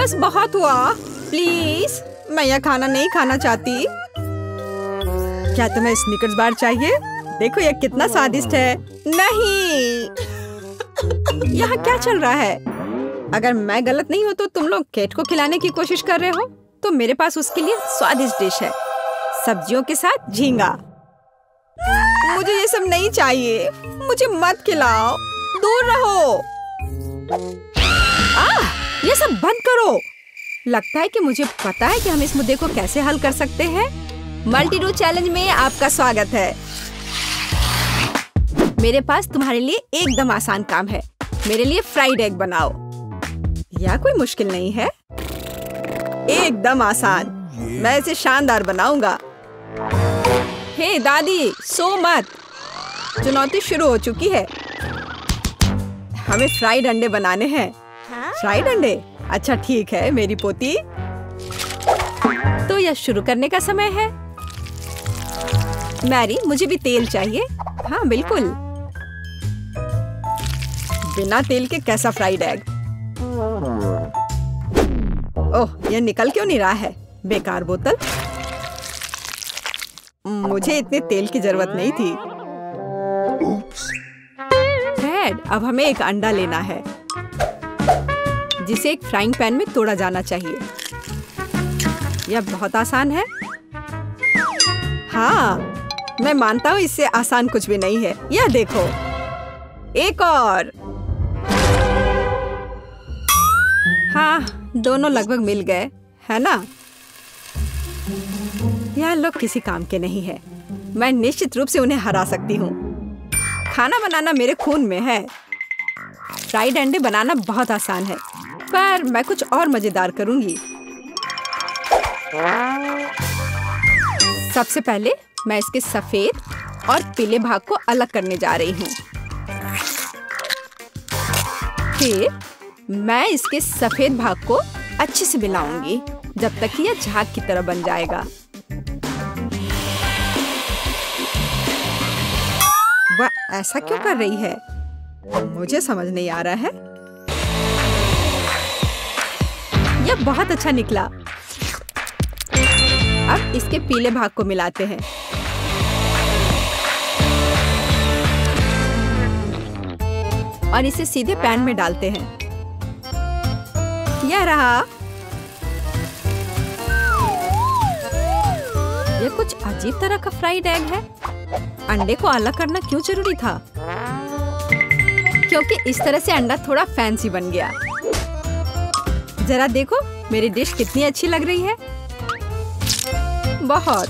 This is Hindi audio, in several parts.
बस बहुत हुआ, प्लीज, मैं यह खाना नहीं खाना चाहती। क्या तुम्हें स्निकर्स बार चाहिए? देखो यह कितना स्वादिष्ट है। नहीं, यहाँ क्या चल रहा है? अगर मैं गलत नहीं हूँ तो तुम लोग केट को खिलाने की कोशिश कर रहे हो, तो मेरे पास उसके लिए स्वादिष्ट डिश है, सब्जियों के साथ झींगा। मुझे ये सब नहीं चाहिए, मुझे मत खिलाओ, दूर रहो। ये सब बंद करो। लगता है कि मुझे पता है कि हम इस मुद्दे को कैसे हल कर सकते हैं। मल्टी डू चैलेंज में आपका स्वागत है। मेरे पास तुम्हारे लिए एकदम आसान काम है। मेरे लिए फ्राइड एग बनाओ। यह कोई मुश्किल नहीं है, एकदम आसान। मैं इसे शानदार बनाऊंगा। हे दादी, सो मत। चुनौती शुरू हो चुकी है। हमें फ्राइड अंडे बनाने हैं। फ्राइड अंडे? अच्छा ठीक है मेरी पोती। तो यह शुरू करने का समय है। मैरी, मुझे भी तेल चाहिए। हाँ बिल्कुल। बिना तेल के कैसा फ्राइड एग? ओह, यह निकल क्यों नहीं रहा है? बेकार बोतल। मुझे इतने तेल की जरूरत नहीं थी। फ्रेड, अब हमें एक अंडा लेना है जिसे एक फ्राइंग पैन में तोड़ा जाना चाहिए। यह बहुत आसान है। हाँ, मैं मानता हूँ इससे आसान कुछ भी नहीं है। यह देखो, एक और। हाँ, दोनों लगभग मिल गए, है ना? यह लोग किसी काम के नहीं है। मैं निश्चित रूप से उन्हें हरा सकती हूँ। खाना बनाना मेरे खून में है। फ्राइड अंडे बनाना बहुत आसान है, पर मैं कुछ और मजेदार करूंगी। सबसे पहले मैं इसके सफेद और पीले भाग को अलग करने जा रही हूँ। फिर मैं इसके सफेद भाग को अच्छे से मिलाऊंगी जब तक कि यह झाग की तरह बन जाएगा। वह ऐसा क्यों कर रही है? मुझे समझ नहीं आ रहा है। यह बहुत अच्छा निकला। अब इसके पीले भाग को मिलाते हैं। और इसे सीधे पैन में डालते हैं। यह रहा। यह कुछ अजीब तरह का फ्राइड एग है। अंडे को अलग करना क्यों जरूरी था? क्योंकि इस तरह से अंडा थोड़ा फैंसी बन गया। जरा देखो मेरी डिश कितनी अच्छी लग रही है। बहुत।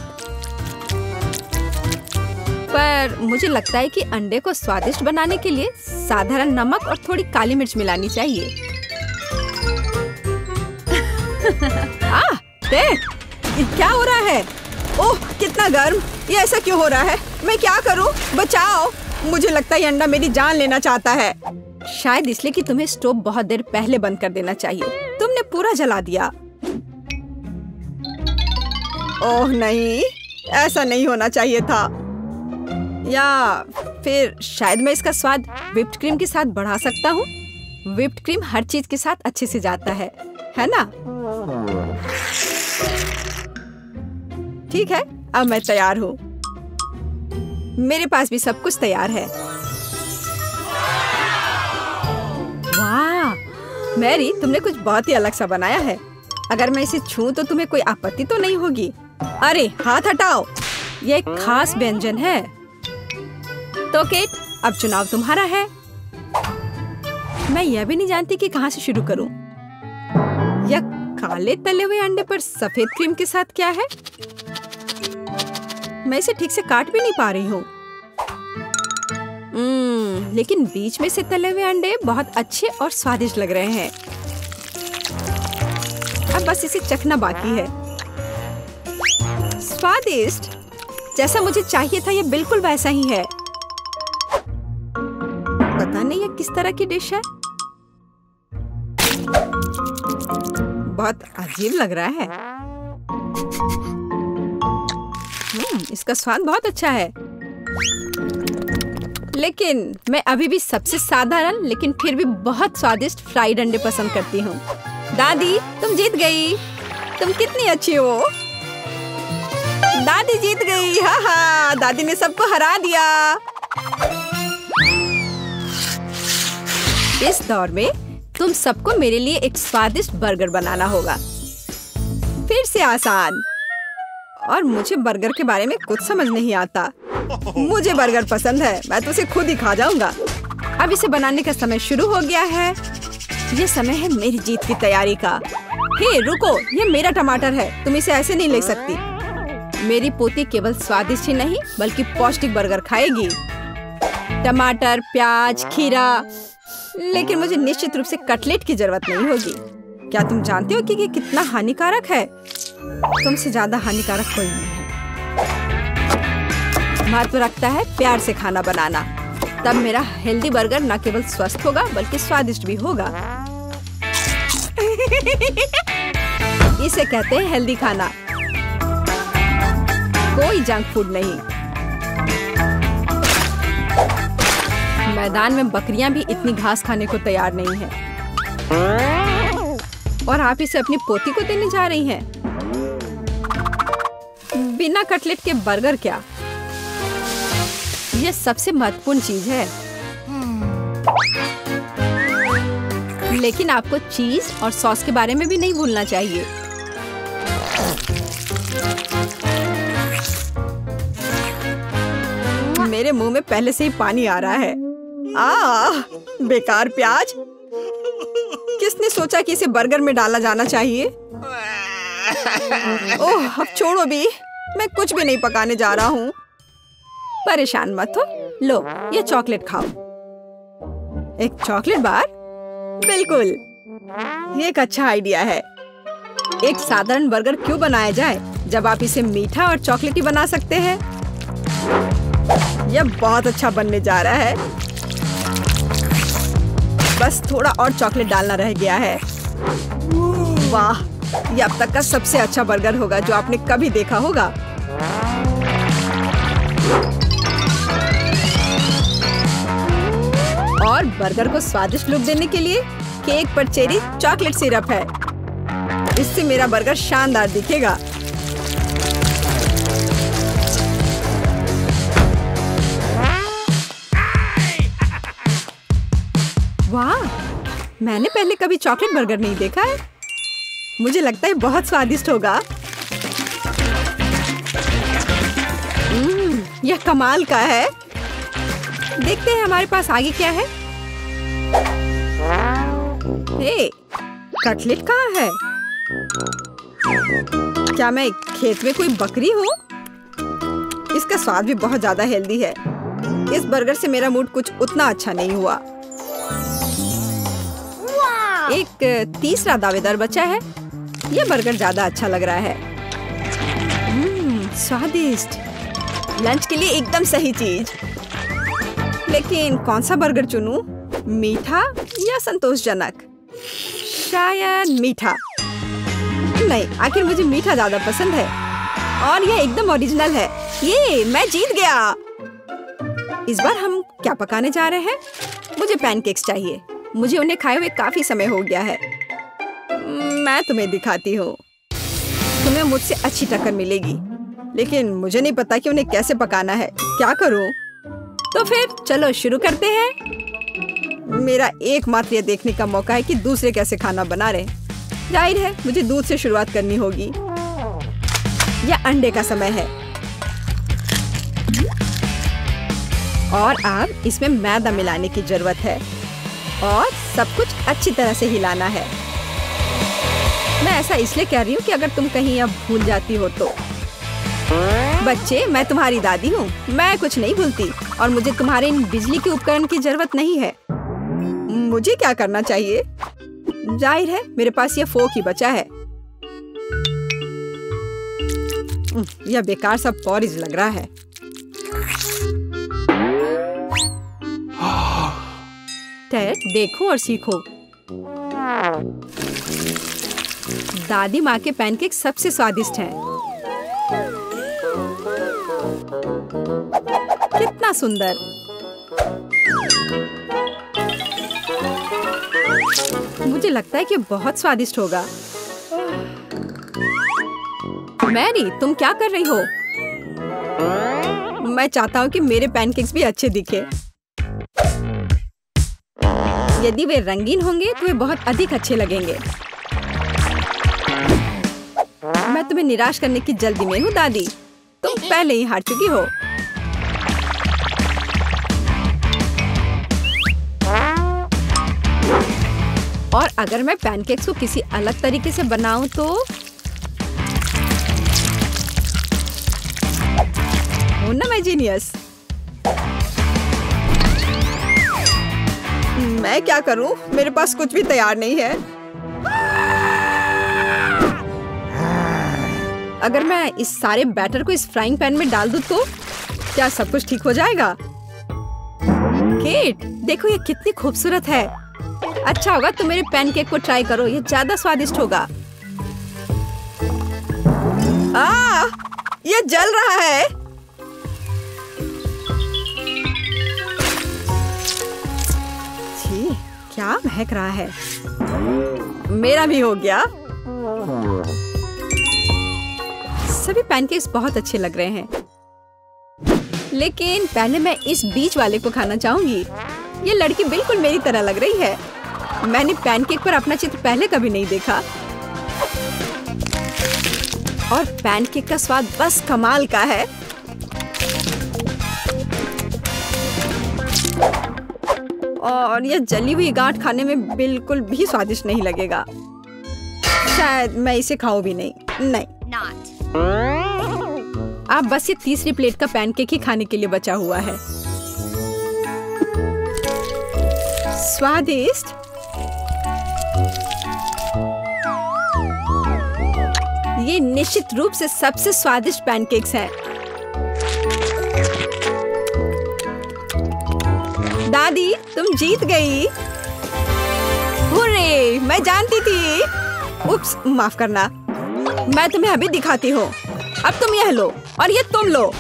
पर मुझे लगता है कि अंडे को स्वादिष्ट बनाने के लिए साधारण नमक और थोड़ी काली मिर्च मिलानी चाहिए। देख, क्या हो रहा है? ओह, कितना गर्म! ये ऐसा क्यों हो रहा है? मैं क्या करूं? बचाओ! मुझे लगता है ये अंडा मेरी जान लेना चाहता है। शायद इसलिए कि तुम्हें स्टोव बहुत देर पहले बंद कर देना चाहिए। तुमने पूरा जला दिया। ओह नहीं, ऐसा नहीं होना चाहिए था। या फिर शायद मैं इसका स्वाद व्हिप्ड क्रीम के साथ बढ़ा सकता हूँ। व्हिप्ड क्रीम हर चीज के साथ अच्छे से जाता है ना? ठीक है, अब मैं तैयार हूँ। मेरे पास भी सब कुछ तैयार है। वाह, मैरी, तुमने कुछ बहुत ही अलग सा बनाया है। अगर मैं इसे छूं तो तुम्हें कोई आपत्ति तो नहीं होगी? अरे हाथ हटाओ, यह एक खास व्यंजन है। तो केट, अब चुनाव तुम्हारा है। मैं यह भी नहीं जानती कि कहाँ से शुरू करूं। यह काले तले हुए अंडे पर सफेद क्रीम के साथ क्या है? मैं इसे ठीक से काट भी नहीं पा रही हूँ। लेकिन बीच में से तले हुए अंडे बहुत अच्छे और स्वादिष्ट लग रहे हैं। अब बस इसे चखना बाकी है। स्वादिष्ट, जैसा मुझे चाहिए था, यह बिल्कुल वैसा ही है। पता नहीं यह किस तरह की डिश है। बहुत अजीब लग रहा है। इसका स्वाद बहुत अच्छा है। लेकिन मैं अभी भी सबसे साधारण लेकिन फिर भी बहुत स्वादिष्ट फ्राइड अंडे पसंद करती हूँ। दादी तुम जीत गई। तुम कितनी अच्छी हो। दादी जीत गई। हाँ हाँ, दादी ने सबको हरा दिया। इस दौर में तुम सबको मेरे लिए एक स्वादिष्ट बर्गर बनाना होगा। फिर से आसान। और मुझे बर्गर के बारे में कुछ समझ नहीं आता। मुझे बर्गर पसंद है, मैं तो उसे खुद ही खा जाऊंगा। अब इसे बनाने का समय शुरू हो गया है। ये समय है मेरी जीत की तैयारी का। हे रुको, ये मेरा टमाटर है, तुम इसे ऐसे नहीं ले सकती। मेरी पोती केवल स्वादिष्ट ही नहीं बल्कि पौष्टिक बर्गर खाएगी। टमाटर, प्याज, खीरा। लेकिन मुझे निश्चित रूप से कटलेट की जरूरत नहीं होगी। क्या तुम जानते हो कि ये कितना हानिकारक है? तुमसे ज्यादा हानिकारक कोई नहीं है। महत्व रखता है प्यार से खाना बनाना। तब मेरा हेल्दी बर्गर न केवल स्वस्थ होगा बल्कि स्वादिष्ट भी होगा। इसे कहते हैं हेल्दी खाना, कोई जंक फूड नहीं। मैदान में बकरियां भी इतनी घास खाने को तैयार नहीं हैं। और आप इसे अपनी पोती को देने जा रही हैं। बिना कटलेट के बर्गर क्या? यह सबसे महत्वपूर्ण चीज है। लेकिन आपको चीज और सॉस के बारे में भी नहीं भूलना चाहिए। मेरे मुंह में पहले से ही पानी आ रहा है। बेकार प्याज। किसने सोचा कि इसे बर्गर में डाला जाना चाहिए? ओह, अब छोड़ो भी, मैं कुछ भी नहीं पकाने जा रहा हूँ। परेशान मत हो। लो, ये चॉकलेट खाओ। एक चॉकलेट बार? बिल्कुल, ये एक अच्छा आइडिया है। एक साधारण बर्गर क्यों बनाया जाए जब आप इसे मीठा और चॉकलेटी बना सकते हैं? यह बहुत अच्छा बनने जा रहा है। बस थोड़ा और चॉकलेट डालना रह गया है। वाह, यह अब तक का सबसे अच्छा बर्गर होगा जो आपने कभी देखा होगा। और बर्गर को स्वादिष्ट लुक देने के लिए केक पर चेरी चॉकलेट सिरप है। इससे मेरा बर्गर शानदार दिखेगा। वाह, मैंने पहले कभी चॉकलेट बर्गर नहीं देखा है। मुझे लगता है बहुत स्वादिष्ट होगा। यह कमाल का है। देखते हैं हमारे पास आगे क्या है। हे, कटलेट कहाँ है? क्या मैं खेत में कोई बकरी हूँ? इसका स्वाद भी बहुत ज्यादा हेल्दी है। इस बर्गर से मेरा मूड कुछ उतना अच्छा नहीं हुआ। एक तीसरा दावेदार बचा है। यह बर्गर ज्यादा अच्छा लग रहा है। स्वादिष्ट। लंच के लिए एकदम सही चीज। लेकिन कौन सा बर्गर चुनूं? मीठा या संतोषजनक? शायद मीठा। नहीं, आखिर मुझे मीठा ज्यादा पसंद है। और यह एकदम ओरिजिनल है। ये मैं जीत गया। इस बार हम क्या पकाने जा रहे हैं? मुझे पैनकेक्स चाहिए। मुझे उन्हें खाए हुए काफी समय हो गया है। मैं तुम्हें दिखाती हूँ। तुम्हें मुझसे अच्छी टक्कर मिलेगी, लेकिन मुझे नहीं पता कि उन्हें कैसे पकाना है। क्या करूँ? तो फिर चलो शुरू करते हैं। मेरा एकमात्र ये देखने का मौका है कि दूसरे कैसे खाना बना रहे। जाहिर है मुझे दूध से शुरुआत करनी होगी। यह अंडे का समय है। और अब इसमें मैदा मिलाने की जरूरत है और सब कुछ अच्छी तरह से हिलाना है। मैं ऐसा इसलिए कह रही हूँ कि अगर तुम कहीं अब भूल जाती हो तो। बच्चे, मैं तुम्हारी दादी हूँ। मैं कुछ नहीं भूलती और मुझे तुम्हारे इन बिजली के उपकरण की जरूरत नहीं है। मुझे क्या करना चाहिए? जाहिर है मेरे पास यह फोक ही बचा है। यह बेकार सा पॉरिज लग रहा है। टेड, देखो और सीखो। दादी माँ के पैनकेक सबसे स्वादिष्ट हैं। कितना सुंदर। मुझे मुझे लगता है कि बहुत स्वादिष्ट होगा। मैरी, तुम क्या कर रही हो? मैं चाहता हूँ कि मेरे पैनकेक्स भी अच्छे दिखे। यदि वे रंगीन होंगे तो वे बहुत अधिक अच्छे लगेंगे। मैं तुम्हें निराश करने की जल्दी में हूँ दादी। तुम पहले ही हार चुकी हो। और अगर मैं पैनकेक्स को किसी अलग तरीके से बनाऊं तो हो ना मैं जीनियस। मैं क्या करूं? मेरे पास कुछ भी तैयार नहीं है। अगर मैं इस सारे बैटर को इस फ्राइंग पैन में डाल दूं तो क्या सब कुछ ठीक हो जाएगा? केट, देखो ये कितनी खूबसूरत है। अच्छा होगा तुम मेरे पैनकेक को ट्राई करो, ये ज्यादा स्वादिष्ट होगा। ये जल रहा है। छी, क्या महक रहा है। मेरा भी हो गया। सभी पैनकेक्स बहुत अच्छे लग रहे हैं, लेकिन पहले मैं इस बीच वाले को खाना चाहूंगी। ये लड़की बिल्कुल मेरी तरह लग रही है। मैंने पैनकेक पर अपना चित्र पहले कभी नहीं देखा। और पैनकेक का स्वाद बस कमाल का है। और ये जली हुई गांठ खाने में बिल्कुल भी स्वादिष्ट नहीं लगेगा। शायद मैं इसे खाऊं भी नहीं। अब बस ये तीसरी प्लेट का पैनकेक ही खाने के लिए बचा हुआ है। स्वादिष्ट। ये निश्चित रूप से सबसे स्वादिष्ट पैनकेक्स हैं। दादी, तुम जीत गई। हुर्रे, मैं जानती थी। उप्स, माफ करना। मैं तुम्हें अभी दिखाती हूँ। अब तुम यह लो और ये तुम लो।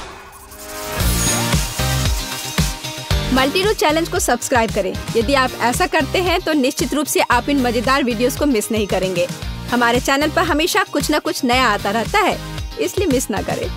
मल्टीरू चैलेंज को सब्सक्राइब करें। यदि आप ऐसा करते हैं तो निश्चित रूप से आप इन मजेदार वीडियोस को मिस नहीं करेंगे। हमारे चैनल पर हमेशा कुछ न कुछ नया आता रहता है, इसलिए मिस ना करें।